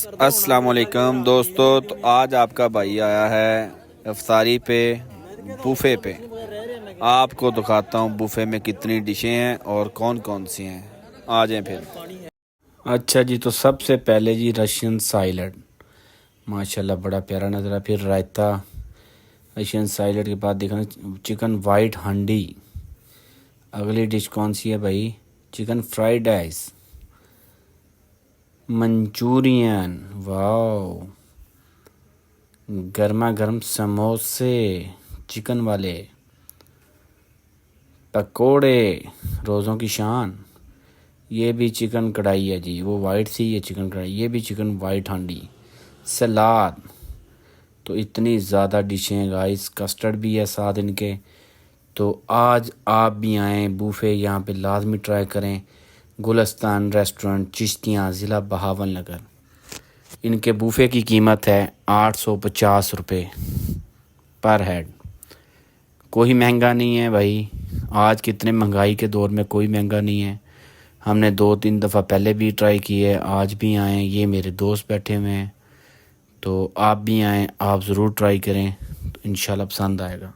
अस्सलाम वालेकुम दोस्तों। तो आज आपका भाई आया है इफ्तारी पे बुफ़े पे। आपको दिखाता हूँ बुफ़े में कितनी डिशें हैं और कौन कौन सी हैं। आ जाएं फिर। अच्छा जी, तो सबसे पहले जी रशियन साइलड, माशाल्लाह बड़ा प्यारा नज़र है। फिर रायता, रशियन साइलड के बाद देखना चिकन वाइट हांडी। अगली डिश कौन सी है भाई? Chicken fried rice, Manchurian, wow, गर्मा गर्म समोसे चिकन वाले, पकोड़े, रोज़ों की शान। ये भी चिकन कढ़ाई है जी, वो वाइट सी, ये चिकन कढ़ाई, ये भी चिकन वाइट हांडी, सलाद। तो इतनी ज़्यादा डिशें हैं गाइस, कस्टर्ड भी है साथ इनके। तो आज आप भी आएँ बूफे यहाँ पे लाजमी ट्राई करें। गुलिस्तान रेस्टोरेंट, चिश्तियाँ, ज़िला बहावल नगर। इनके बूफे की कीमत है 850 रुपये पर हेड। कोई महंगा नहीं है भाई, आज कितने महंगाई के दौर में कोई महंगा नहीं है। हमने 2-3 दफ़ा पहले भी ट्राई की है, आज भी आएँ। ये मेरे दोस्त बैठे हुए हैं, तो आप भी आएँ, आप ज़रूर ट्राई करें, तो इंशाल्लाह पसंद आएगा।